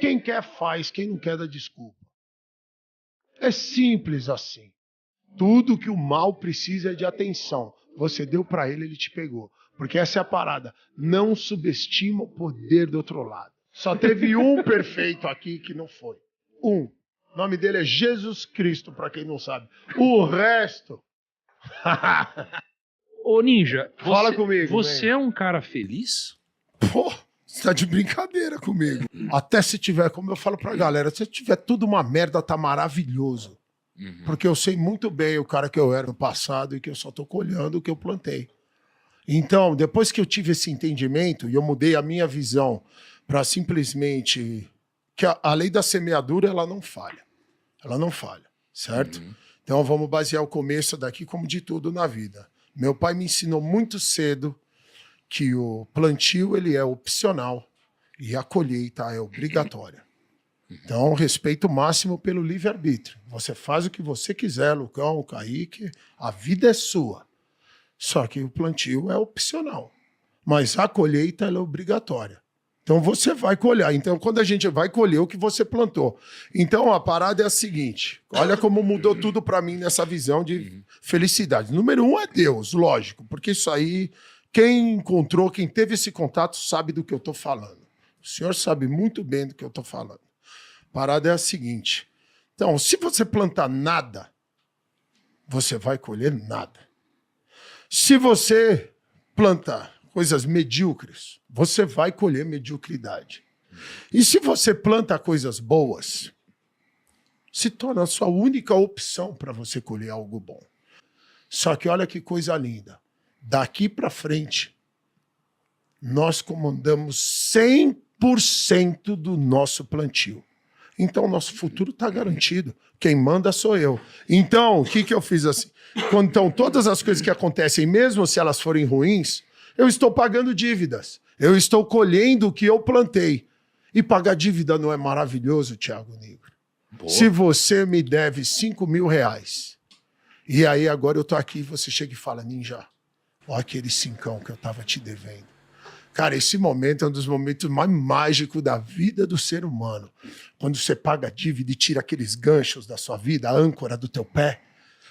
Quem quer faz, quem não quer dá desculpa. É simples assim. Tudo que o mal precisa é de atenção. Você deu pra ele, ele te pegou. Porque essa é a parada. Não subestima o poder do outro lado. Só teve um perfeito aqui que não foi. Um. O nome dele é Jesus Cristo, pra quem não sabe. O resto... Ô, Ninja, Fala comigo, você é um cara feliz? Pô, você tá de brincadeira comigo. Até se tiver, como eu falo pra galera, se tiver tudo uma merda, tá maravilhoso. Porque eu sei muito bem o cara que eu era no passado e que eu só tô colhendo o que eu plantei. Então, depois que eu tive esse entendimento e eu mudei a minha visão para simplesmente... que a lei da semeadura, ela não falha. Ela não falha, certo? Então, vamos basear o começo daqui como de tudo na vida. Meu pai me ensinou muito cedo que o plantio ele é opcional e a colheita é obrigatória. Então, respeito máximo pelo livre-arbítrio. Você faz o que você quiser, Lucão, Kaique, a vida é sua. Só que o plantio é opcional. Mas a colheita ela é obrigatória. Então, você vai colher. Então, quando a gente vai colher o que você plantou. Então, a parada é a seguinte. Olha como mudou tudo para mim nessa visão de felicidade. Número 1 é Deus, lógico. Porque isso aí, quem encontrou, quem teve esse contato, sabe do que eu estou falando. O senhor sabe muito bem do que eu estou falando. A parada é a seguinte. Então, se você plantar nada, você vai colher nada. Se você plantar coisas medíocres, você vai colher mediocridade. E se você planta coisas boas, se torna a sua única opção para você colher algo bom. Só que olha que coisa linda. Daqui para frente, nós comandamos 100% do nosso plantio. Então, nosso futuro está garantido. Quem manda sou eu. Então, o que eu fiz assim? Então, todas as coisas que acontecem, mesmo se elas forem ruins, eu estou pagando dívidas. Eu estou colhendo o que eu plantei. E pagar dívida não é maravilhoso, Thiago Negro? Boa. Se você me deve 5 mil reais, e aí agora eu tô aqui e você chega e fala, Ninja, olha aquele cincão que eu tava te devendo. Cara, esse momento é um dos momentos mais mágicos da vida do ser humano. Quando você paga a dívida e tira aqueles ganchos da sua vida, a âncora do teu pé,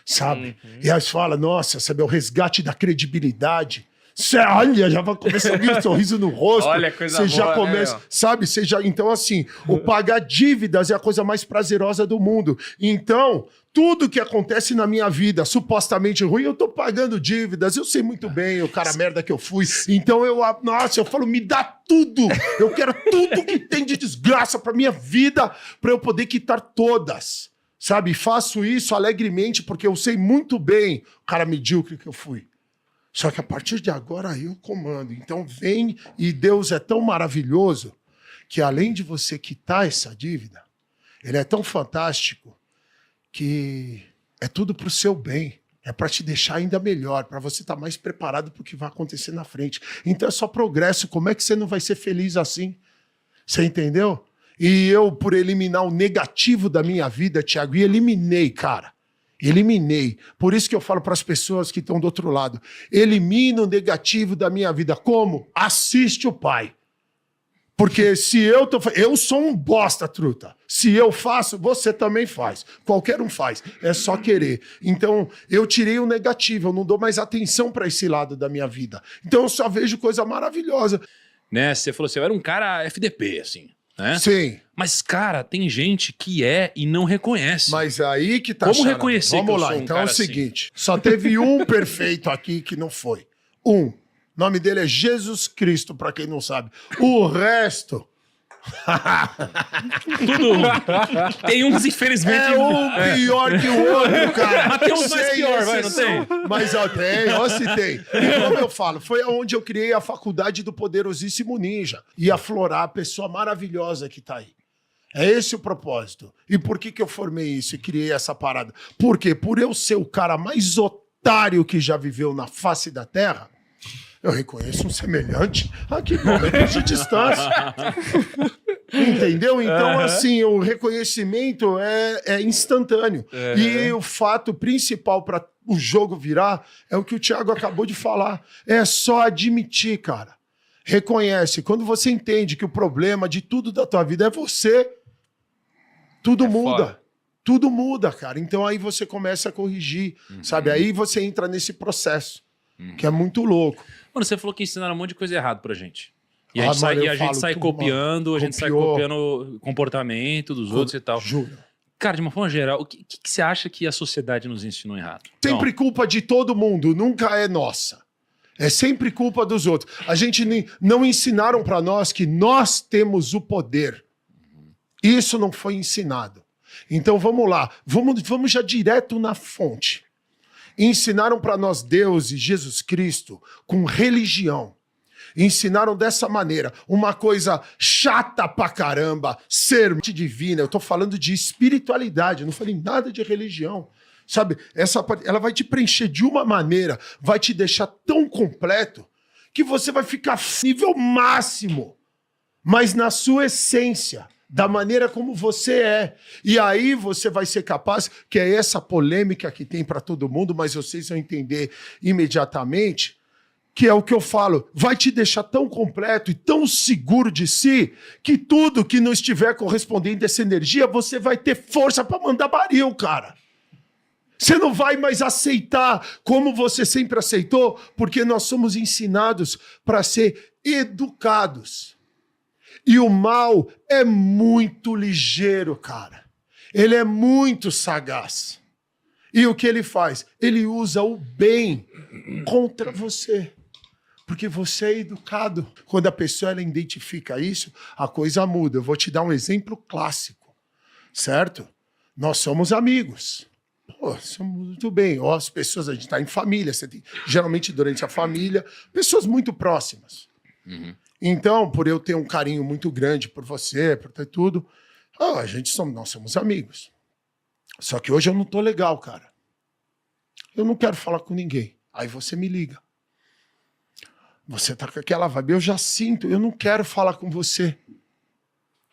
sabe? E aí você fala, nossa, sabe, é o resgate da credibilidade. Você olha, já vai começar a vir um sorriso no rosto. Olha, coisa você já boa, começa, né, sabe? Você já, então, assim, o pagar dívidas é a coisa mais prazerosa do mundo. Então, tudo que acontece na minha vida, supostamente ruim, eu tô pagando dívidas. Eu sei muito bem o cara merda que eu fui. Então, eu falo, me dá tudo. Eu quero tudo que tem de desgraça pra minha vida, pra eu poder quitar todas. Sabe? Faço isso alegremente porque eu sei muito bem o cara medíocre que eu fui. Só que a partir de agora eu comando. Então vem, e Deus é tão maravilhoso que além de você quitar essa dívida, ele é tão fantástico que é tudo para o seu bem. É para te deixar ainda melhor, para você estar mais preparado para o que vai acontecer na frente. Então é só progresso. Como é que você não vai ser feliz assim? Você entendeu? E eu, por eliminar o negativo da minha vida, Thiago, e eliminei, cara. Eliminei. Por isso que eu falo para as pessoas que estão do outro lado. Elimina o negativo da minha vida. Como? Assiste o pai. Porque se eu tô... Eu sou um bosta, truta. Se eu faço, você também faz. Qualquer um faz. É só querer. Então, eu tirei o negativo. Eu não dou mais atenção para esse lado da minha vida. Então, eu só vejo coisa maravilhosa. Né? Você falou assim, eu era um cara FDP, assim. Né? Sim. Mas, cara, tem gente que é e não reconhece. Mas aí que tá... Como reconhecer Vamos que eu lá, sou um então é cara o seguinte. Só teve um perfeito aqui que não foi. Um. O nome dele é Jesus Cristo, pra quem não sabe. O resto... Tudo. Tem uns, infelizmente... É um pior que o outro, cara. Mas tem uns mais pior, vai, não tem? Mas ó, tem, ó, se tem. E como eu falo, foi onde eu criei a faculdade do Poderosíssimo Ninja. E aflorar a pessoa maravilhosa que tá aí. É esse o propósito. E por que eu formei isso e criei essa parada? Porque por eu ser o cara mais otário que já viveu na face da Terra, eu reconheço um semelhante a quilômetros de distância. Entendeu? Então, assim, o reconhecimento é instantâneo. E o fato principal para o jogo virar é o que o Thiago acabou de falar. É só admitir, cara. reconhece, quando você entende que o problema de tudo da tua vida é você, tudo muda. Foda. Tudo muda, cara. Então aí você começa a corrigir, sabe? Aí você entra nesse processo, que é muito louco. Mano, você falou que ensinaram um monte de coisa errada pra gente. E a Ah, gente sai, mano, e eu a gente falo sai tudo, copiando, mano. a gente sai Copiou. copiando o comportamento dos outros e tal. Juro. Cara, de uma forma geral, o que você acha que a sociedade nos ensinou errado? Sempre culpa de todo mundo, nunca é nossa. É sempre culpa dos outros. A gente não ensinaram pra nós que nós temos o poder. Isso não foi ensinado. Então vamos lá, vamos já direto na fonte. Ensinaram pra nós Deus e Jesus Cristo com religião. Ensinaram dessa maneira, uma coisa chata pra caramba, ser divina. Eu tô falando de espiritualidade, eu não falei nada de religião. Sabe, ela vai te preencher de uma maneira, vai te deixar tão completo, que você vai ficar nível máximo, mas na sua essência, da maneira como você é. E aí você vai ser capaz, que é essa polêmica que tem para todo mundo, mas vocês vão entender imediatamente, que é o que eu falo, vai te deixar tão completo e tão seguro de si, que tudo que não estiver correspondendo a essa energia, você vai ter força para mandar baril, cara. Você não vai mais aceitar como você sempre aceitou, porque nós somos ensinados para ser educados. E o mal é muito ligeiro, cara. Ele é muito sagaz. E o que ele faz? Ele usa o bem contra você. Porque você é educado. Quando a pessoa ela identifica isso, a coisa muda. Eu vou te dar um exemplo clássico, certo? Nós somos amigos. Pô, somos muito bem. Ó, as pessoas, a gente está em família. Você tem, geralmente, durante a família, pessoas muito próximas. Então, por eu ter um carinho muito grande por você, por ter tudo, nós somos amigos. Só que hoje eu não tô legal, cara. Eu não quero falar com ninguém. Aí você me liga. Você tá com aquela vibe. Eu já sinto, eu não quero falar com você.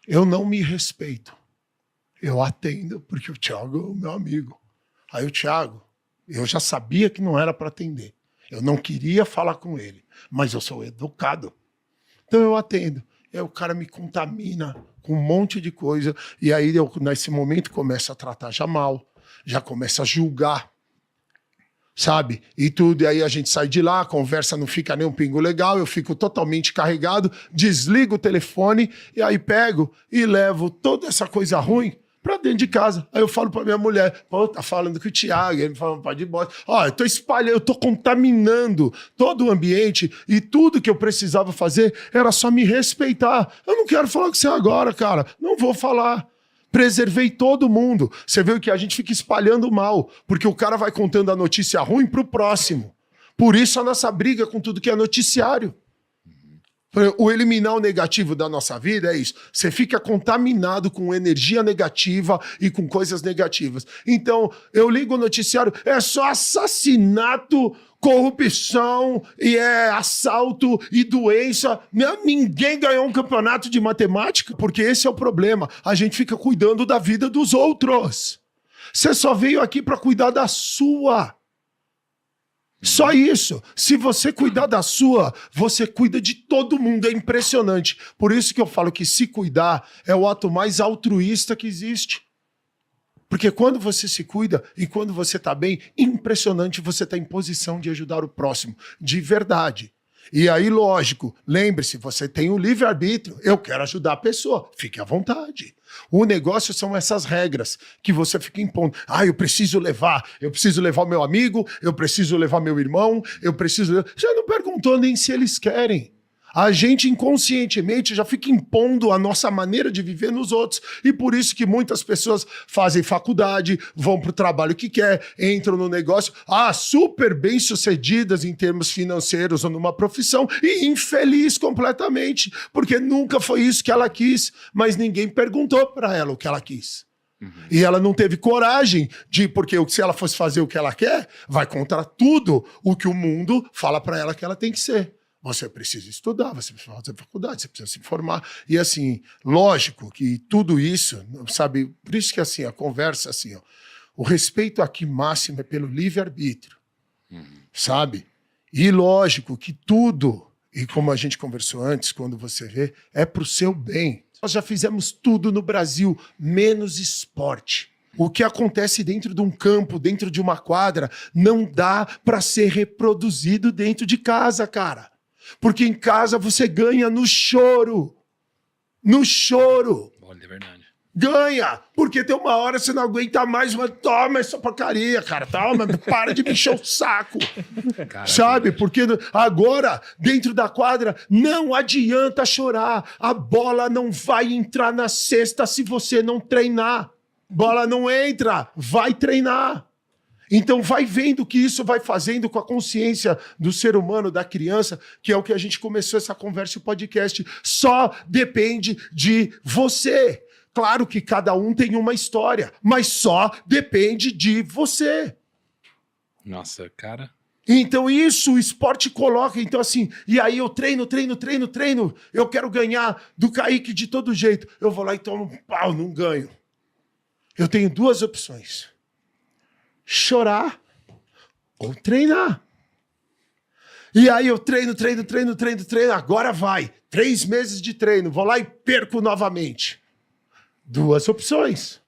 Eu não me respeito. Eu atendo, porque o Thiago é o meu amigo. Aí o Thiago, eu já sabia que não era para atender. Eu não queria falar com ele, mas eu sou educado. Então eu atendo. E aí o cara me contamina com um monte de coisa. E aí eu, nesse momento, começo a tratar já mal. Já começo a julgar. Sabe? E tudo. E aí a gente sai de lá, a conversa não fica nem um pingo legal. Eu fico totalmente carregado. Desligo o telefone. E aí pego e levo toda essa coisa ruim pra dentro de casa. Aí eu falo pra minha mulher, pô, tá falando com o Thiago, ele me fala, pode ir embora. Ó, eu tô espalhando, eu tô contaminando todo o ambiente e tudo que eu precisava fazer era só me respeitar. Eu não quero falar com você agora, cara. Não vou falar. Preservei todo mundo. Você viu que a gente fica espalhando mal, porque o cara vai contando a notícia ruim pro próximo. Por isso a nossa briga com tudo que é noticiário. O eliminar o negativo da nossa vida é isso. Você fica contaminado com energia negativa e com coisas negativas. Então, eu ligo o noticiário, é só assassinato, corrupção, e é assalto e doença. Ninguém ganhou um campeonato de matemática, porque esse é o problema. A gente fica cuidando da vida dos outros. Você só veio aqui para cuidar da sua. Só isso. Se você cuidar da sua, você cuida de todo mundo. É impressionante. Por isso que eu falo que se cuidar é o ato mais altruísta que existe. Porque quando você se cuida e quando você tá bem, impressionante, você tá em posição de ajudar o próximo. De verdade. E aí, lógico, lembre-se, você tem o livre-arbítrio. Eu quero ajudar a pessoa. Fique à vontade. O negócio são essas regras que você fica impondo. Eu preciso levar o meu amigo, eu preciso levar meu irmão, eu preciso... Já não perguntou nem se eles querem. A gente inconscientemente já fica impondo a nossa maneira de viver nos outros. E por isso que muitas pessoas fazem faculdade, vão para o trabalho que quer, entram no negócio, super bem-sucedidas em termos financeiros ou numa profissão, e infeliz completamente, porque nunca foi isso que ela quis, mas ninguém perguntou para ela o que ela quis. E ela não teve coragem porque se ela fosse fazer o que ela quer, vai contra tudo o que o mundo fala para ela que ela tem que ser. Você precisa estudar, você precisa fazer faculdade, você precisa se formar. E assim, lógico que tudo isso, sabe, por isso que assim, a conversa assim, ó, o respeito aqui máximo é pelo livre-arbítrio, sabe? E lógico que tudo e como a gente conversou antes, quando você vê, é pro seu bem. Nós já fizemos tudo no Brasil, menos esporte. O que acontece dentro de um campo, dentro de uma quadra, não dá para ser reproduzido dentro de casa, cara. Porque em casa você ganha no choro. No choro. Olha, é verdade. Ganha, porque tem uma hora você não aguenta mais, mas toma essa porcaria, cara, toma, para de me encher o saco. Cara, Sabe? Porque agora, dentro da quadra, não adianta chorar. A bola não vai entrar na cesta se você não treinar. Bola não entra, vai treinar. Então vai vendo o que isso vai fazendo com a consciência do ser humano, da criança, que é o que a gente começou essa conversa e o podcast. Só depende de você. Claro que cada um tem uma história, mas só depende de você. Nossa, cara. Então isso o esporte coloca, então assim, e aí eu treino, eu quero ganhar do Kaique de todo jeito. Eu vou lá e tomo um pau, não ganho. Eu tenho duas opções. Chorar ou treinar. E aí eu treino, agora vai. 3 meses de treino, vou lá e perco novamente. Duas opções.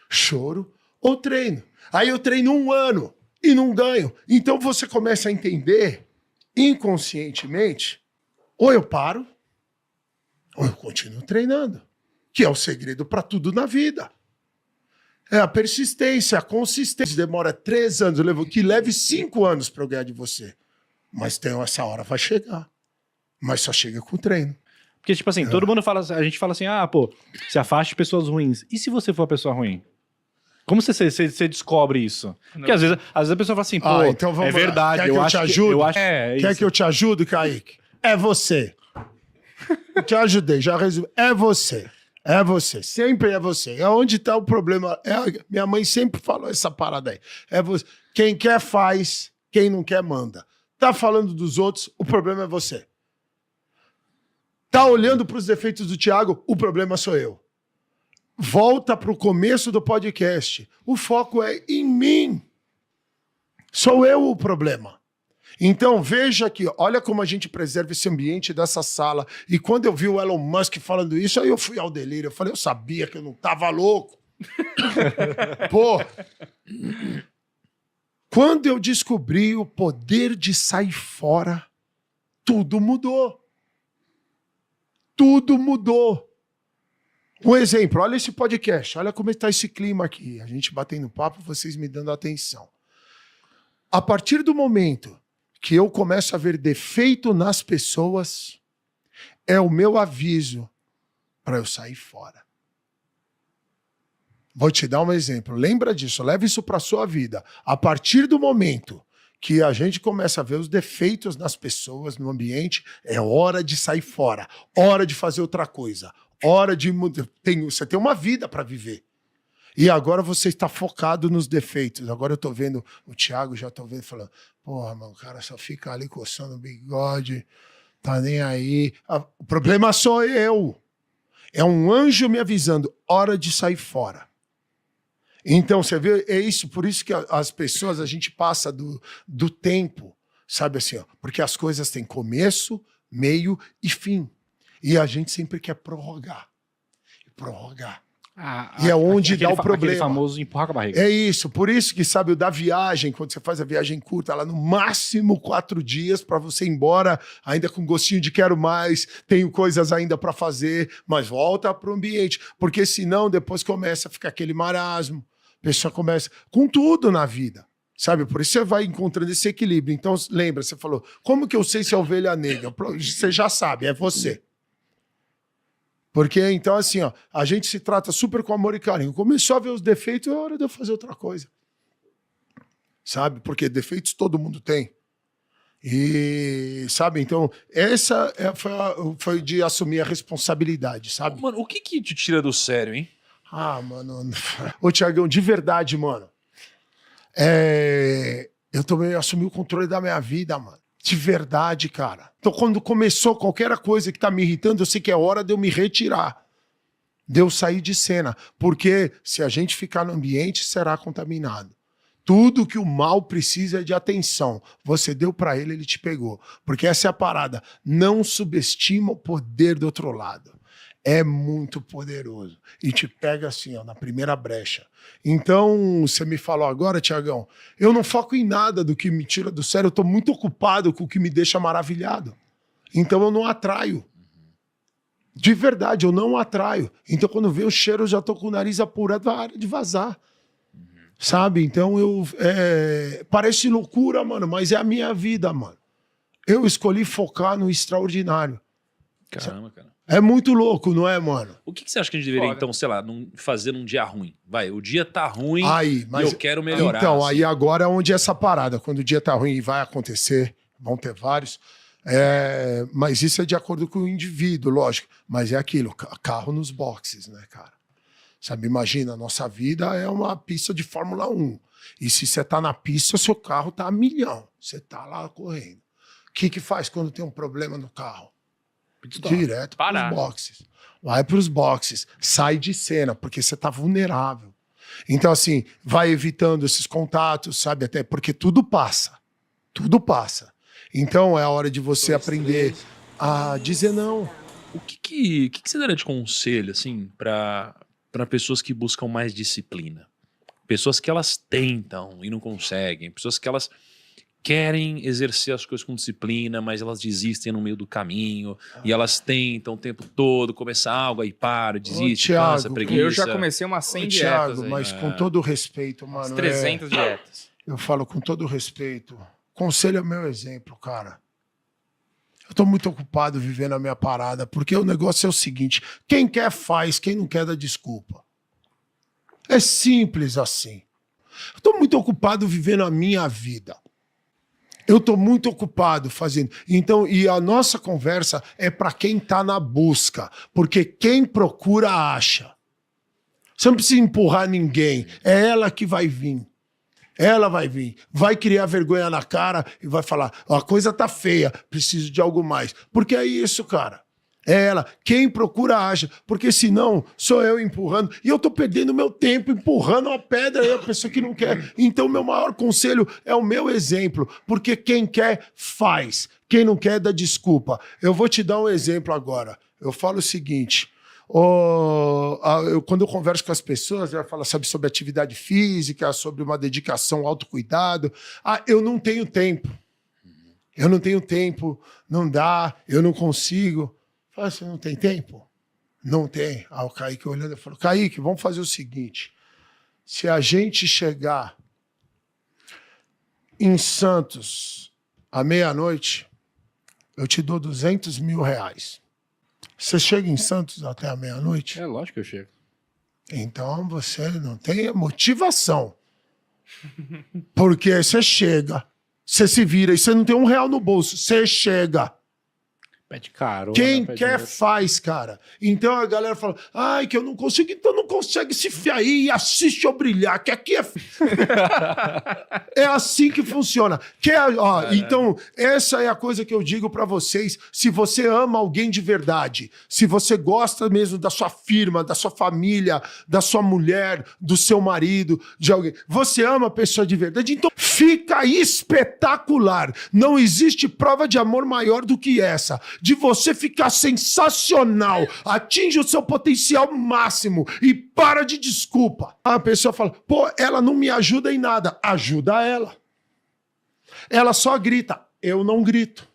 Choro ou treino. Aí eu treino 1 ano e não ganho. Então você começa a entender, inconscientemente, ou eu paro, ou eu continuo treinando. Que é o segredo para tudo na vida. É a persistência, a consistência. Demora 3 anos, que leve 5 anos para eu ganhar de você. Mas essa hora vai chegar. Mas só chega com o treino. Porque, tipo assim, todo mundo fala, a gente fala assim, se afaste de pessoas ruins. E se você for uma pessoa ruim? Como você descobre isso? Porque às vezes a pessoa fala assim, então vamos é verdade, lá. Quer que eu te ajude? Quer que eu te ajude, Kaique? É você. Te ajudei, já resolvi. É você. É você. Sempre é você. É onde está o problema. Minha mãe sempre falou essa parada aí. É você. Quem quer faz, quem não quer manda. Tá falando dos outros, o problema é você. Tá olhando para os defeitos do Thiago, o problema sou eu. Volta para o começo do podcast. O foco é em mim. Sou eu o problema. Então veja aqui, olha como a gente preserva esse ambiente dessa sala. E quando eu vi o Elon Musk falando isso, aí eu fui ao delírio. Eu falei, eu sabia que eu não tava louco. Pô. Quando eu descobri o poder de sair fora, tudo mudou. Tudo mudou. Um exemplo, olha esse podcast, olha como está esse clima aqui. A gente batendo papo, vocês me dando atenção. A partir do momento que eu começo a ver defeito nas pessoas, é o meu aviso para eu sair fora. Vou te dar um exemplo. Lembra disso, leva isso para a sua vida. A partir do momento que a gente começa a ver os defeitos nas pessoas, no ambiente, é hora de sair fora, hora de fazer outra coisa, hora de... Você tem uma vida para viver. E agora você está focado nos defeitos. Agora eu tô vendo, o Thiago já tô vendo, falando, porra, mano, o cara só fica ali coçando o bigode, tá nem aí. O problema sou eu. É um anjo me avisando, hora de sair fora. Então, você vê, é isso, por isso que as pessoas, a gente passa do tempo, sabe assim, ó, porque as coisas têm começo, meio e fim. E a gente sempre quer prorrogar. Prorrogar. E é onde dá o problema. Aquele famoso empurrar com a barriga. É isso, por isso que, sabe, o da viagem, quando você faz a viagem curta, lá no máximo 4 dias para você ir embora, ainda com gostinho de quero mais, tenho coisas ainda para fazer, mas volta pro ambiente, porque senão depois começa a ficar aquele marasmo. A pessoa começa com tudo na vida, sabe? Por isso você vai encontrando esse equilíbrio. Então, lembra, você falou, como que eu sei se é ovelha negra? Você já sabe, é você. Porque, então, assim, ó, a gente se trata super com amor e carinho. Começou a ver os defeitos, é hora de eu fazer outra coisa. Sabe? Porque defeitos todo mundo tem. E, sabe, então, essa foi de assumir a responsabilidade, sabe? Mano, o que te tira do sério, hein? Mano. Ô, Thiagão, de verdade, mano. Eu também assumi o controle da minha vida, mano. De verdade, cara. Então, quando começou qualquer coisa que tá me irritando, eu sei que é hora de eu me retirar. De eu sair de cena. Porque se a gente ficar no ambiente, será contaminado. Tudo que o mal precisa é de atenção. Você deu pra ele, ele te pegou. Porque essa é a parada. Não subestima o poder do outro lado. É muito poderoso. E te pega assim, ó, na primeira brecha. Então, você me falou agora, Tiagão, eu não foco em nada do que me tira do sério. Eu tô muito ocupado com o que me deixa maravilhado. Então, eu não atraio. De verdade, eu não atraio. Então, quando vem o cheiro, eu já tô com o nariz apurado na área de vazar. Sabe? Então, parece loucura, mano, mas é a minha vida, mano. Eu escolhi focar no extraordinário. Caramba, cara. É muito louco, não é, mano? O que você acha que a gente deveria, então, sei lá, fazer num dia ruim? Vai, o dia tá ruim Aí, mas, e eu quero melhorar. Então, assim. aí agora é onde é essa parada. Quando o dia tá ruim e vai acontecer, vão ter vários. Mas isso é de acordo com o indivíduo, lógico. Mas é aquilo, carro nos boxes, né, cara? Sabe, imagina, a nossa vida é uma pista de Fórmula 1. E se você tá na pista, seu carro tá a milhão. Você tá lá correndo. O que faz quando tem um problema no carro? Direto para os boxes. Vai para os boxes. Sai de cena, porque você tá vulnerável. Então, assim, vai evitando esses contatos, sabe? Até porque tudo passa. Tudo passa. Então, é a hora de você aprender a dizer não. O que você daria de conselho, assim, para pessoas que buscam mais disciplina? Pessoas que elas tentam e não conseguem. Pessoas que elas querem exercer as coisas com disciplina, mas elas desistem no meio do caminho. E elas tentam o tempo todo começar algo, aí para, desiste, Thiago, cansa, preguiça. Eu já comecei umas 100 dietas Thiago, aí. mas com todo respeito, mano. Umas 300 dietas. Eu falo com todo respeito. Conselho é o meu exemplo, cara. Eu tô muito ocupado vivendo a minha parada, porque o negócio é o seguinte: quem quer faz, quem não quer dá desculpa. É simples assim. Eu tô muito ocupado vivendo a minha vida. Eu tô muito ocupado fazendo. Então, e a nossa conversa é para quem tá na busca, porque quem procura acha. Você não precisa empurrar ninguém, é ela que vai vir. Ela vai vir, vai criar vergonha na cara e vai falar: a coisa tá feia, preciso de algo mais. Porque é isso, cara. É ela. Quem procura acha. Porque senão sou eu empurrando. E eu tô perdendo meu tempo empurrando uma pedra aí a pessoa que não quer. Então, meu maior conselho é o meu exemplo. Porque quem quer, faz. Quem não quer, dá desculpa. Eu vou te dar um exemplo agora. Eu falo o seguinte. Quando eu converso com as pessoas, ela fala, sabe, sobre atividade física, sobre uma dedicação, autocuidado. Eu não tenho tempo. Eu não tenho tempo, não dá, eu não consigo. Fala, você não tem tempo? Não tem. O Kaique olhando, eu falo, Kaique, vamos fazer o seguinte. Se a gente chegar em Santos à meia-noite, eu te dou R$200 mil. Você chega em Santos até a meia-noite? É lógico que eu chego. Então você não tem motivação. Porque você chega, você se vira e você não tem R$1 no bolso. Você chega. Pede carona. Quem pede quer dinheiro. faz, cara. Então a galera fala, ai, que eu não consigo. Então não consegue se fiar aí e assiste eu brilhar, que aqui é... É assim que funciona. Então, essa é a coisa que eu digo pra vocês. Se você ama alguém de verdade, se você gosta mesmo da sua firma, da sua família, da sua mulher, do seu marido, de alguém, você ama a pessoa de verdade, então fica espetacular. Não existe prova de amor maior do que essa. De você ficar sensacional, atinge o seu potencial máximo e para de desculpa. A pessoa fala, pô, ela não me ajuda em nada. Ajuda ela. Ela só grita, eu não grito.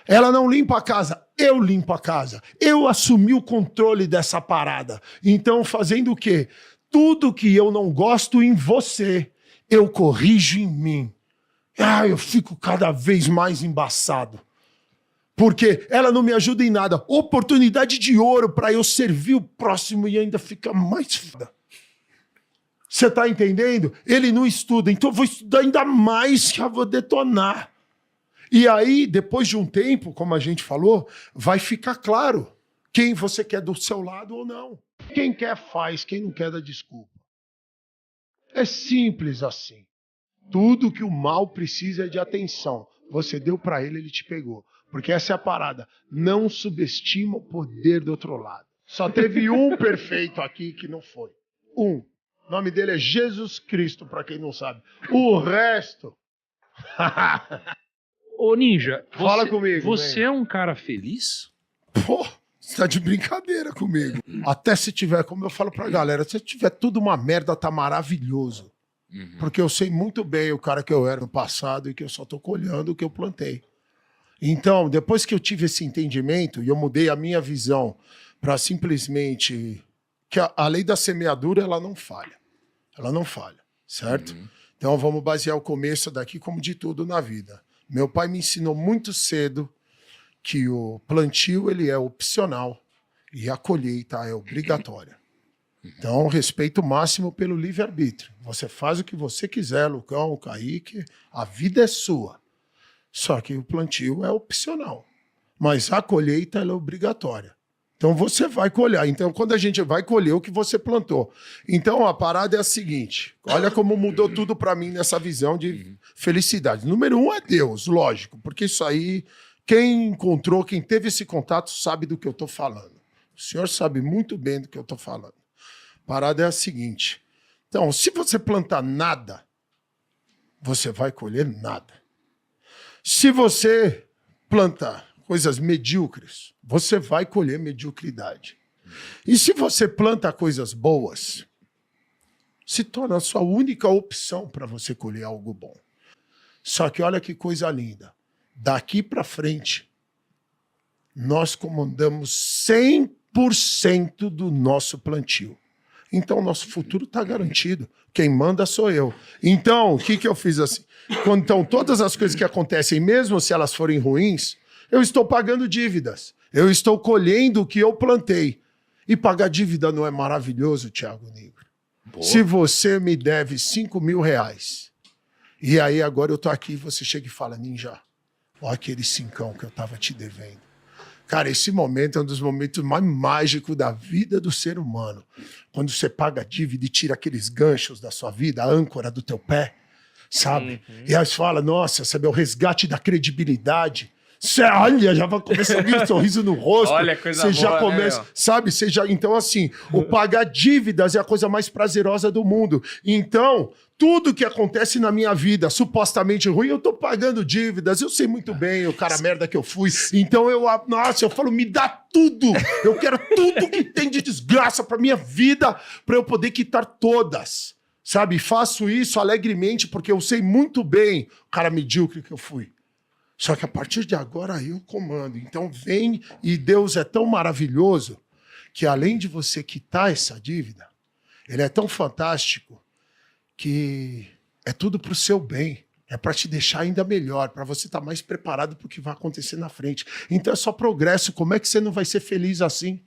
Ela não limpa a casa, eu limpo a casa. Eu assumi o controle dessa parada. Então, fazendo o quê? Tudo que eu não gosto em você, eu corrijo em mim. Eu fico cada vez mais embaçado. Porque ela não me ajuda em nada. Oportunidade de ouro para eu servir o próximo e ainda fica mais foda. Você tá entendendo? Ele não estuda, então eu vou estudar ainda mais, já vou detonar. E aí, depois de um tempo, como a gente falou, vai ficar claro quem você quer do seu lado ou não. Quem quer faz, quem não quer dá desculpa. É simples assim. Tudo que o mal precisa é de atenção. Você deu para ele, ele te pegou. Porque essa é a parada. Não subestima o poder do outro lado. Só teve um perfeito aqui que não foi. Um. O nome dele é Jesus Cristo, pra quem não sabe. O resto... Ô, Ninja, Fala comigo, você vem. é um cara feliz? Pô, você tá de brincadeira comigo. Até se tiver, como eu falo pra galera, se tiver tudo uma merda, tá maravilhoso. Porque eu sei muito bem o cara que eu era no passado e que eu só tô colhendo o que eu plantei. Então, depois que eu tive esse entendimento e eu mudei a minha visão para simplesmente que a lei da semeadura, ela não falha. Ela não falha, certo? Então vamos basear o começo daqui como de tudo na vida. Meu pai me ensinou muito cedo que o plantio ele é opcional e a colheita é obrigatória. Então, respeito máximo pelo livre-arbítrio. Você faz o que você quiser, Lucão, Kaique, a vida é sua. Só que o plantio é opcional. Mas a colheita ela é obrigatória. Então, você vai colher. Então, quando a gente vai colher o que você plantou. Então, a parada é a seguinte. Olha como mudou tudo para mim nessa visão de felicidade. Número 1 é Deus, lógico. Porque isso aí, quem encontrou, quem teve esse contato, sabe do que eu estou falando. O senhor sabe muito bem do que eu estou falando. A parada é a seguinte. Então, se você plantar nada, você vai colher nada. Se você plantar coisas medíocres, você vai colher mediocridade. E se você planta coisas boas, se torna a sua única opção para você colher algo bom. Só que olha que coisa linda. Daqui para frente, nós comandamos 100% do nosso plantio. Então, nosso futuro está garantido. Quem manda sou eu. Então, o que eu fiz assim? Então, todas as coisas que acontecem, mesmo se elas forem ruins, eu estou pagando dívidas. Eu estou colhendo o que eu plantei. E pagar dívida não é maravilhoso, Thiago Negro? Boa. Se você me deve 5 mil reais, e aí agora eu tô aqui e você chega e fala, Ninja, olha aquele cincão que eu tava te devendo. Cara, esse momento é um dos momentos mais mágicos da vida do ser humano. Quando você paga a dívida e tira aqueles ganchos da sua vida, a âncora do teu pé, sabe? E aí você fala, nossa, sabe, é o resgate da credibilidade. Você olha, já vai começar a vir um sorriso no rosto. Olha, coisa você já boa, começa, né, sabe? Você já, então, assim, o pagar dívidas é a coisa mais prazerosa do mundo. Então, tudo que acontece na minha vida, supostamente ruim, eu tô pagando dívidas. Eu sei muito bem o cara merda que eu fui. Então, eu falo, me dá tudo. Eu quero tudo que tem de desgraça pra minha vida, pra eu poder quitar todas. Sabe? Faço isso alegremente porque eu sei muito bem o cara medíocre que eu fui. Só que a partir de agora eu comando. Então vem, e Deus é tão maravilhoso que além de você quitar essa dívida, ele é tão fantástico que é tudo para o seu bem. É para te deixar ainda melhor, para você estar mais preparado para o que vai acontecer na frente. Então é só progresso. Como é que você não vai ser feliz assim?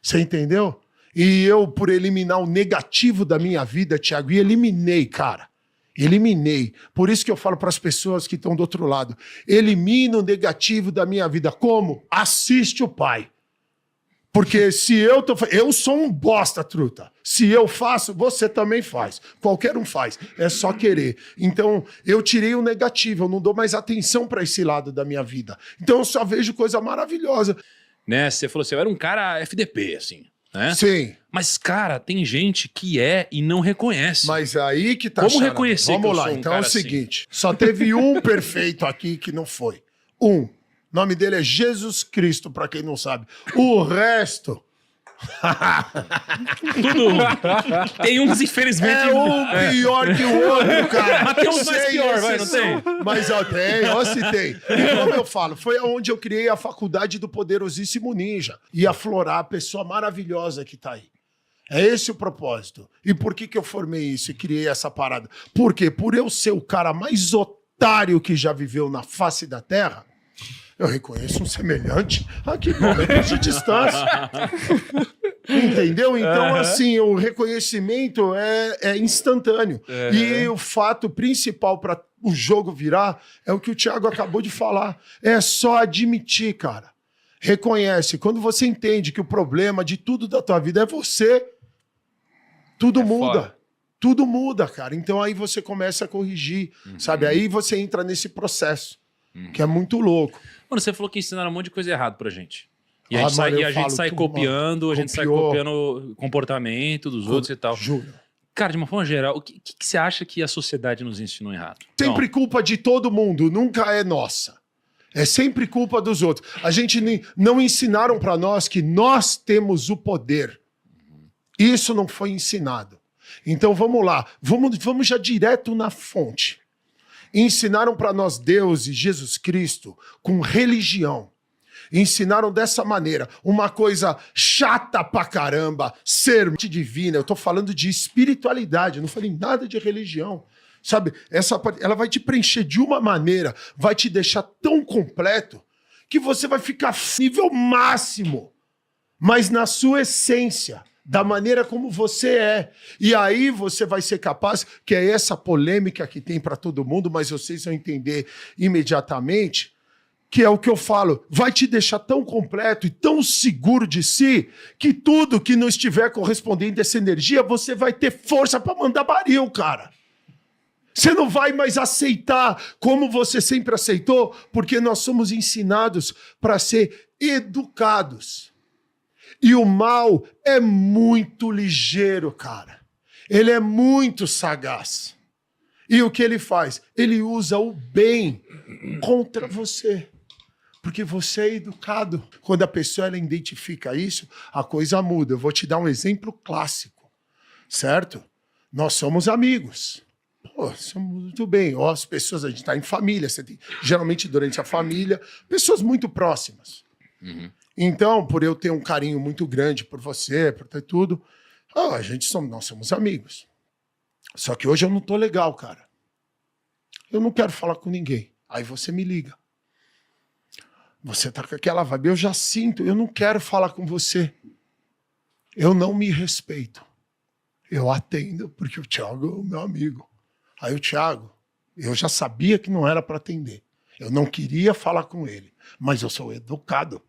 Você entendeu? E eu, por eliminar o negativo da minha vida, Thiago, e eliminei, cara. Eliminei. Por isso que eu falo para as pessoas que estão do outro lado. Elimina o negativo da minha vida. Como? Assiste o pai. Porque se eu sou um bosta, truta. Se eu faço, você também faz. Qualquer um faz. É só querer. Então, eu tirei o negativo. Eu não dou mais atenção para esse lado da minha vida. Então, eu só vejo coisa maravilhosa. Né? Você falou assim, eu era um cara FDP, assim. Né? Sim. Mas, cara, tem gente que é e não reconhece. Mas aí que tá Como charada. reconhecer Vamos que eu lá, sou um então é o cara assim? seguinte. Só teve um perfeito aqui que não foi. Um. O nome dele é Jesus Cristo, pra quem não sabe. O resto... Tudo. Tem uns, infelizmente. É um pior que o outro, cara. Mas tem uns mais Sem pior, vai, não exceção. Mas ó, tem, ó, se tem. E como eu falo, foi onde eu criei a faculdade do Poderosíssimo Ninja. E aflorar a pessoa maravilhosa que tá aí. É esse o propósito. E por que eu formei isso e criei essa parada? Porque por eu ser o cara mais otário que já viveu na face da Terra, eu reconheço um semelhante a quilômetros de distância. Entendeu? Então, assim, o reconhecimento é instantâneo. E o fato principal para o jogo virar é o que o Thiago acabou de falar. É só admitir, cara. Reconhece. Quando você entende que o problema de tudo da tua vida é você, tudo muda. Foda. Tudo muda, cara. Então aí você começa a corrigir, sabe? Aí você entra nesse processo, que é muito louco. Mano, você falou que ensinaram um monte de coisa errada pra gente. E a Mano, gente eu sai falo tudo, copiando, mano. a gente sai Copiou. copiando o comportamento dos outros e tal. Juro. Cara, de uma forma geral, o que você acha que a sociedade nos ensinou errado? Sempre culpa de todo mundo, nunca é nossa. É sempre culpa dos outros. A gente não ensinaram para nós que nós temos o poder. Isso não foi ensinado. Então vamos lá, vamos já direto na fonte. Ensinaram para nós Deus e Jesus Cristo com religião. Ensinaram dessa maneira, uma coisa chata pra caramba, ser divina. Eu tô falando de espiritualidade, eu não falei nada de religião. Sabe, ela vai te preencher de uma maneira, vai te deixar tão completo, que você vai ficar nível máximo, mas na sua essência, da maneira como você é. E aí você vai ser capaz, que é essa polêmica que tem para todo mundo, mas vocês vão entender imediatamente, que é o que eu falo, vai te deixar tão completo e tão seguro de si, que tudo que não estiver correspondendo a essa energia, você vai ter força para mandar baril, cara. Você não vai mais aceitar como você sempre aceitou, porque nós somos ensinados para ser educados. E o mal é muito ligeiro, cara. Ele é muito sagaz. E o que ele faz? Ele usa o bem contra você. Porque você é educado. Quando a pessoa ela identifica isso, a coisa muda. Eu vou te dar um exemplo clássico, certo? Nós somos amigos. Pô, muito bem. Ó, as pessoas, a gente está em família. Você tem, geralmente, durante a família, pessoas muito próximas. Uhum. Então, por eu ter um carinho muito grande por você, por ter tudo, nós somos amigos. Só que hoje eu não tô legal, cara. Eu não quero falar com ninguém. Aí você me liga. Você tá com aquela vibe. Eu já sinto, eu não quero falar com você. Eu não me respeito. Eu atendo, porque o Thiago é o meu amigo. Aí o Thiago, eu já sabia que não era para atender. Eu não queria falar com ele, mas eu sou educado.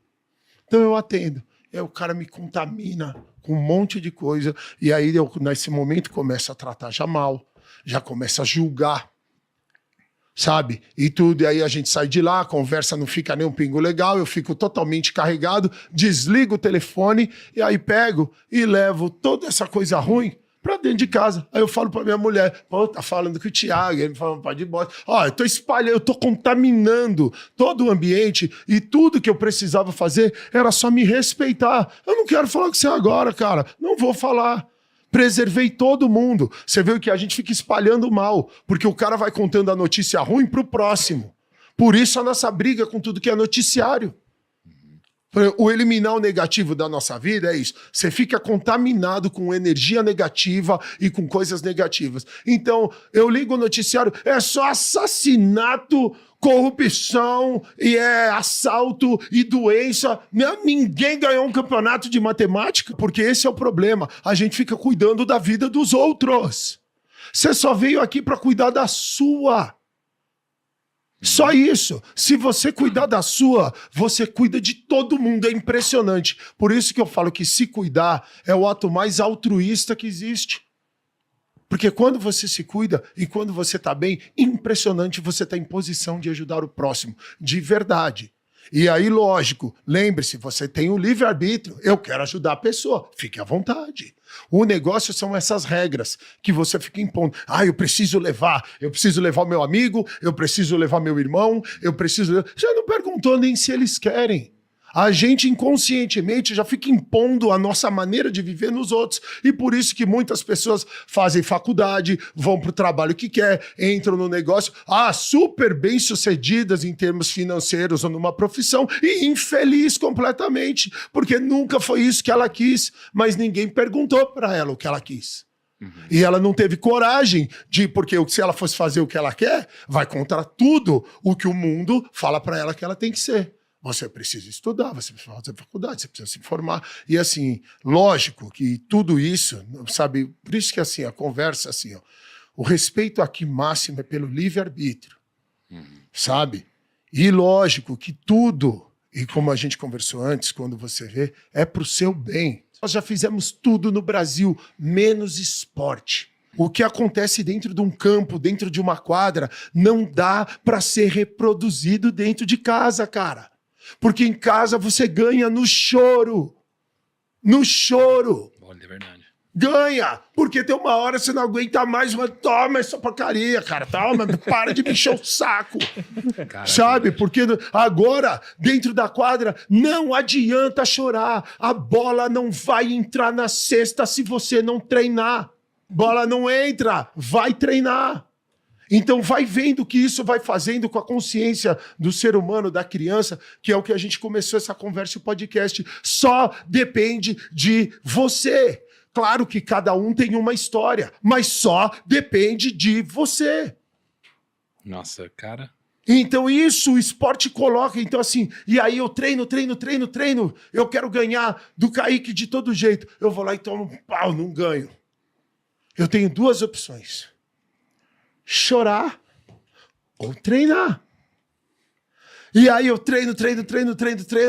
Então eu atendo. Aí o cara me contamina com um monte de coisa. E aí eu, nesse momento, começo a tratar já mal. Já começo a julgar. Sabe? E tudo. E aí a gente sai de lá, a conversa não fica nem um pingo legal. Eu fico totalmente carregado. Desligo o telefone. E aí pego e levo toda essa coisa ruim pra dentro de casa. Aí eu falo pra minha mulher, pô, tá falando com o Thiago, ele me falando, pode ir embora. Ó, eu tô espalhando, eu tô contaminando todo o ambiente e tudo que eu precisava fazer era só me respeitar. Eu não quero falar com você agora, cara. Não vou falar. Preservei todo mundo. Você viu que a gente fica espalhando mal, porque o cara vai contando a notícia ruim pro próximo. Por isso a nossa briga com tudo que é noticiário. O eliminar o negativo da nossa vida é isso. Você fica contaminado com energia negativa e com coisas negativas. Então, eu ligo o noticiário, é só assassinato, corrupção, e é assalto e doença. Ninguém ganhou um campeonato de matemática, porque esse é o problema. A gente fica cuidando da vida dos outros. Você só veio aqui para cuidar da sua. Só isso. Se você cuidar da sua, você cuida de todo mundo. É impressionante. Por isso que eu falo que se cuidar é o ato mais altruísta que existe. Porque quando você se cuida e quando você tá bem, impressionante, você tá em posição de ajudar o próximo. De verdade. E aí, lógico, lembre-se, você tem o livre-arbítrio. Eu quero ajudar a pessoa. Fique à vontade. O negócio são essas regras que você fica impondo. Eu preciso levar o meu amigo, eu preciso levar meu irmão, Já não perguntou nem se eles querem. A gente inconscientemente já fica impondo a nossa maneira de viver nos outros. E por isso que muitas pessoas fazem faculdade, vão para o trabalho que quer, entram no negócio, super bem-sucedidas em termos financeiros ou numa profissão, e infeliz completamente, porque nunca foi isso que ela quis, mas ninguém perguntou para ela o que ela quis. Uhum. E ela não teve coragem porque se ela fosse fazer o que ela quer, vai contra tudo o que o mundo fala para ela que ela tem que ser. Você precisa estudar, você precisa fazer faculdade, você precisa se formar. E assim, lógico que tudo isso, sabe, por isso que assim, a conversa assim, o respeito aqui máximo é pelo livre-arbítrio, sabe? E lógico que tudo, e como a gente conversou antes, quando você vê, é pro seu bem. Nós já fizemos tudo no Brasil, menos esporte. O que acontece dentro de um campo, dentro de uma quadra, não dá para ser reproduzido dentro de casa, cara. Porque em casa você ganha no choro. No choro. Olha, é verdade. Ganha! Porque tem uma hora que você não aguenta mais, mas toma essa porcaria, cara. Toma, para de me encher o saco. Cara, Sabe? Porque agora, dentro da quadra, não adianta chorar. A bola não vai entrar na cesta se você não treinar. Bola não entra, vai treinar. Então vai vendo o que isso vai fazendo com a consciência do ser humano, da criança, que é o que a gente começou essa conversa e o podcast. Só depende de você. Claro que cada um tem uma história, mas só depende de você. Nossa, cara. Então isso o esporte coloca, então assim, e aí eu treino, eu quero ganhar do Kaique de todo jeito. Eu vou lá e tomo um pau, não ganho. Eu tenho duas opções. Chorar ou treinar. E aí eu treino,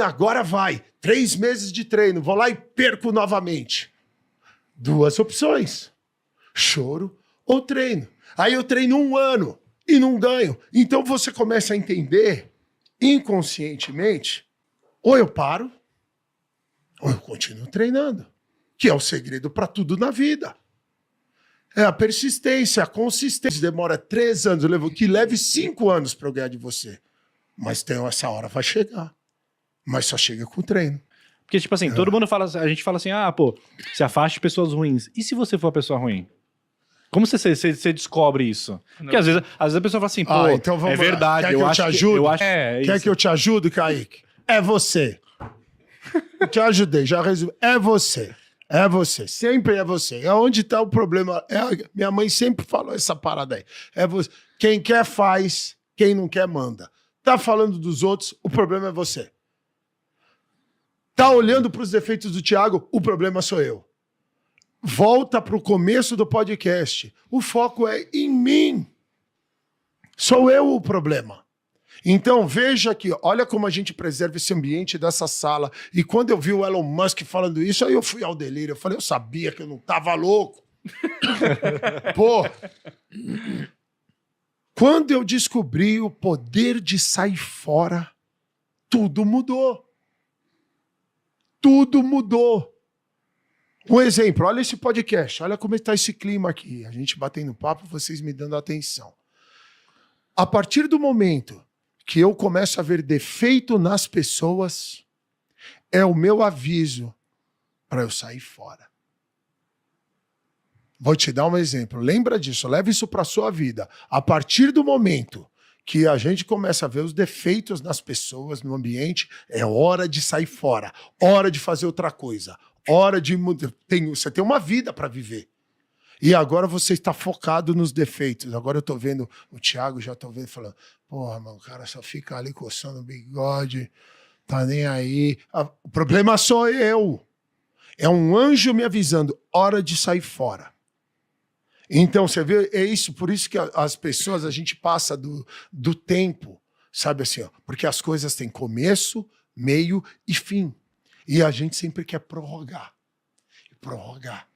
agora vai. 3 meses de treino, vou lá e perco novamente. Duas opções. Choro ou treino. Aí eu treino 1 ano e não ganho. Então você começa a entender, inconscientemente, ou eu paro, ou eu continuo treinando. Que é o segredo para tudo na vida. É a persistência, a consistência. Demora 3 anos, que leve 5 anos para eu ganhar de você. Mas essa hora vai chegar. Mas só chega com o treino. Porque, tipo assim, todo mundo fala, a gente fala assim, se afaste de pessoas ruins. E se você for uma pessoa ruim? Como você descobre isso? Porque às vezes a pessoa fala assim, então vamos é verdade, lá. Quer que eu te ajude? Quer que eu te ajude, Kaique? É você. Eu te ajudei, já resolvi. É você. É você. Sempre é você. É onde está o problema. Minha mãe sempre falou essa parada aí. É você. Quem quer faz, quem não quer manda. Tá falando dos outros, o problema é você. Tá olhando para os defeitos do Thiago, o problema sou eu. Volta para o começo do podcast. O foco é em mim. Sou eu o problema. Então veja aqui, olha como a gente preserva esse ambiente dessa sala. E quando eu vi o Elon Musk falando isso, aí eu fui ao delírio. Eu falei, eu sabia que eu não tava louco. Pô. Quando eu descobri o poder de sair fora, tudo mudou. Tudo mudou. Um exemplo, olha esse podcast, olha como está esse clima aqui. A gente batendo papo, vocês me dando atenção. A partir do momento que eu começo a ver defeito nas pessoas, é o meu aviso para eu sair fora. Vou te dar um exemplo. Lembra disso, leva isso para a sua vida. A partir do momento que a gente começa a ver os defeitos nas pessoas, no ambiente, é hora de sair fora, hora de fazer outra coisa, hora de... Você tem uma vida para viver. E agora você está focado nos defeitos. Agora eu tô vendo o Thiago, já tô vendo, falando, porra, mano, o cara só fica ali coçando o bigode, tá nem aí. O problema sou eu. É um anjo me avisando, hora de sair fora. Então, você vê, é isso, por isso que as pessoas, a gente passa do tempo, sabe assim, ó, porque as coisas têm começo, meio e fim. E a gente sempre quer prorrogar. Prorrogar.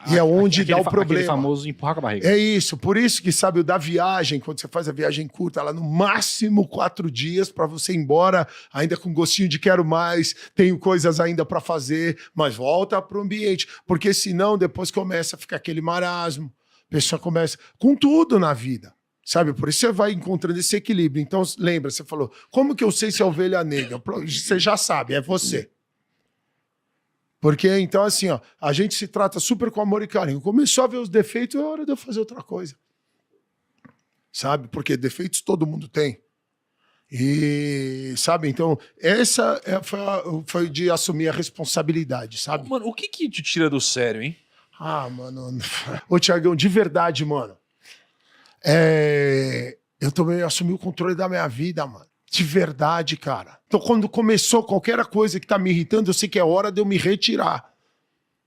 E é onde dá o problema. Aquele famoso empurrar com a barriga. É isso, por isso que, sabe, o da viagem, quando você faz a viagem curta, ela no máximo 4 dias para você ir embora, ainda com gostinho de quero mais, tenho coisas ainda para fazer, mas volta pro ambiente, porque senão depois começa a ficar aquele marasmo. A pessoa começa com tudo na vida, sabe? Por isso você vai encontrando esse equilíbrio. Então, lembra, você falou, como que eu sei se é ovelha negra? Você já sabe, é você. Porque, então, assim, ó, a gente se trata super com amor e carinho. Começou a ver os defeitos, é hora de eu fazer outra coisa. Sabe? Porque defeitos todo mundo tem. E, sabe, então, essa foi de assumir a responsabilidade, sabe? Mano, o que te tira do sério, hein? Mano. Ô, Thiagão, de verdade, mano. Eu também assumi o controle da minha vida, mano. De verdade, cara. Então, quando começou qualquer coisa que tá me irritando, eu sei que é hora de eu me retirar.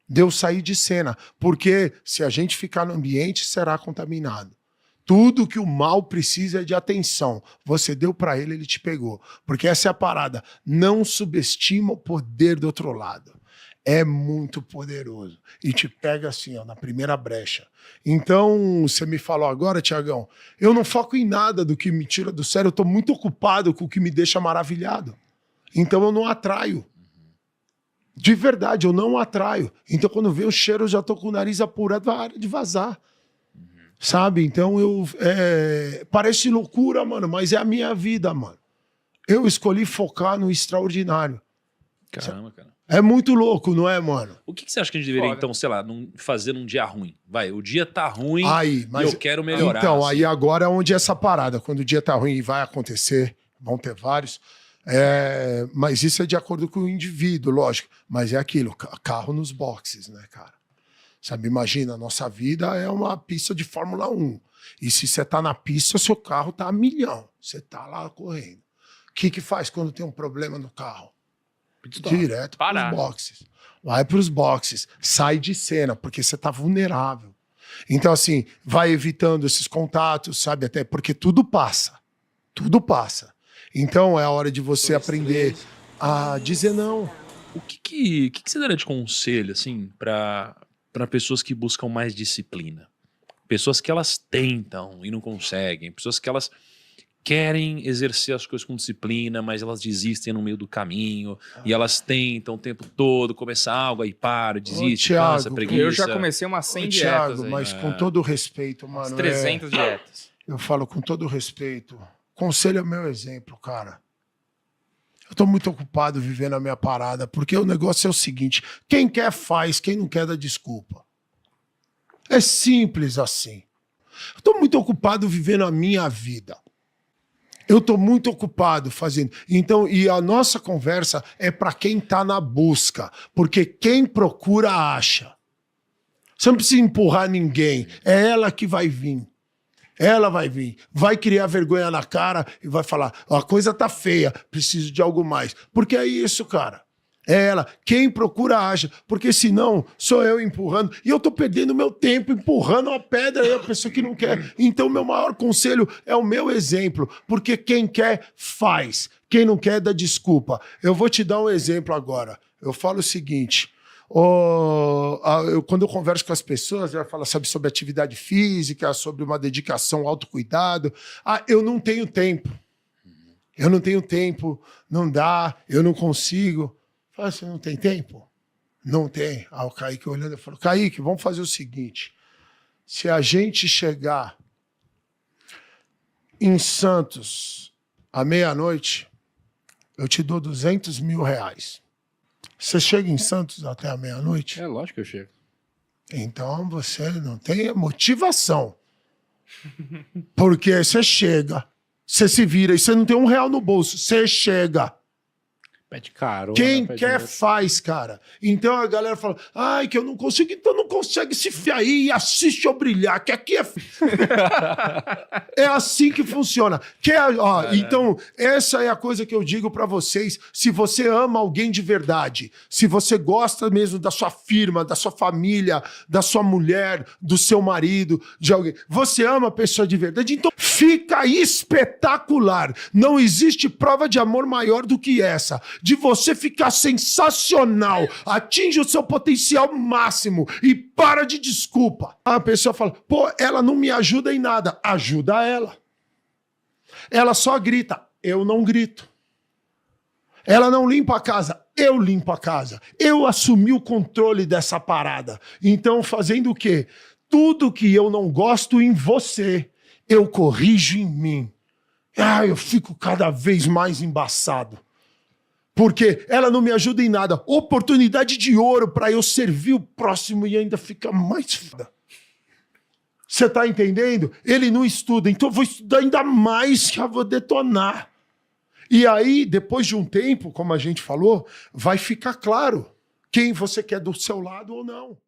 De eu sair de cena. Porque se a gente ficar no ambiente, será contaminado. Tudo que o mal precisa é de atenção. Você deu pra ele, ele te pegou. Porque essa é a parada. Não subestima o poder do outro lado. É muito poderoso. E te pega assim, ó, na primeira brecha. Então, você me falou agora, Thiagão, eu não foco em nada do que me tira do sério, eu tô muito ocupado com o que me deixa maravilhado. Então eu não atraio. De verdade, eu não atraio. Então, quando vem o cheiro, eu já tô com o nariz apurado na área de vazar. Sabe? Então, parece loucura, mano, mas é a minha vida, mano. Eu escolhi focar no extraordinário. Caramba, cara. É muito louco, não é, mano? O que você acha que a gente deveria, Foda. então, sei lá, fazer num dia ruim? Vai, o dia tá ruim Aí, e eu quero melhorar. Então, assim. aí agora é onde é essa parada. Quando o dia tá ruim e vai acontecer, vão ter vários. Mas isso é de acordo com o indivíduo, lógico. Mas é aquilo, carro nos boxes, né, cara? Sabe, imagina, a nossa vida é uma pista de Fórmula 1. E se você tá na pista, seu carro tá a milhão. Você tá lá correndo. O que faz quando tem um problema no carro? Direto para Parar. os boxes. Vai para os boxes. Sai de cena, porque você tá vulnerável. Então, assim, vai evitando esses contatos, sabe? Até porque tudo passa. Tudo passa. Então, é a hora de você aprender a dizer não. O que você daria de conselho, assim, para pessoas que buscam mais disciplina? Pessoas que elas tentam e não conseguem. Pessoas que elas querem exercer as coisas com disciplina, mas elas desistem no meio do caminho. E elas tentam o tempo todo começar algo, aí para, desiste, Thiago, cansa, preguiça. Eu já comecei umas 100 dietas Thiago, aí. mas com todo respeito, Umas mano. 300 dietas. Eu falo com todo respeito. Conselho é meu exemplo, cara. Eu tô muito ocupado vivendo a minha parada, porque o negócio é o seguinte: quem quer faz, quem não quer dá desculpa. É simples assim. Eu tô muito ocupado vivendo a minha vida. Eu tô muito ocupado fazendo. Então, e a nossa conversa é para quem tá na busca, porque quem procura acha. Você não precisa empurrar ninguém, é ela que vai vir. Ela vai vir, vai criar vergonha na cara e vai falar: a coisa tá feia, preciso de algo mais. Porque é isso, cara. É ela. Quem procura acha. Porque senão sou eu empurrando. E eu tô perdendo meu tempo empurrando uma pedra aí a pessoa que não quer. Então, meu maior conselho é o meu exemplo. Porque quem quer, faz. Quem não quer, dá desculpa. Eu vou te dar um exemplo agora. Eu falo o seguinte. Quando eu converso com as pessoas, ela fala sobre atividade física, sobre uma dedicação, autocuidado. Eu não tenho tempo. Eu não tenho tempo, não dá, eu não consigo. Fala, você não tem tempo? Não tem. O Kaique olhando, eu falo: Kaique, vamos fazer o seguinte. Se a gente chegar em Santos à meia-noite, eu te dou R$200 mil. Você chega em Santos até a meia-noite? É lógico que eu chego. Então você não tem motivação. Porque você chega, você se vira e você não tem R$1 no bolso. Você chega. Pede carona. Quem pede quer dinheiro. faz, cara. Então a galera fala: ai, que eu não consigo. Então não consegue se fiar aí e assiste eu brilhar, que aqui é... É assim que funciona. Então, essa é a coisa que eu digo pra vocês. Se você ama alguém de verdade, se você gosta mesmo da sua firma, da sua família, da sua mulher, do seu marido, de alguém, você ama a pessoa de verdade, então fica espetacular. Não existe prova de amor maior do que essa. De você ficar sensacional, atinge o seu potencial máximo e para de desculpa. A pessoa fala: pô, ela não me ajuda em nada. Ajuda ela. Ela só grita, eu não grito. Ela não limpa a casa, eu limpo a casa. Eu assumi o controle dessa parada. Então, fazendo o quê? Tudo que eu não gosto em você, eu corrijo em mim. Eu fico cada vez mais embaçado. Porque ela não me ajuda em nada. Oportunidade de ouro para eu servir o próximo e ainda fica mais foda. Você tá entendendo? Ele não estuda, então eu vou estudar ainda mais, que eu vou detonar. E aí, depois de um tempo, como a gente falou, vai ficar claro quem você quer do seu lado ou não.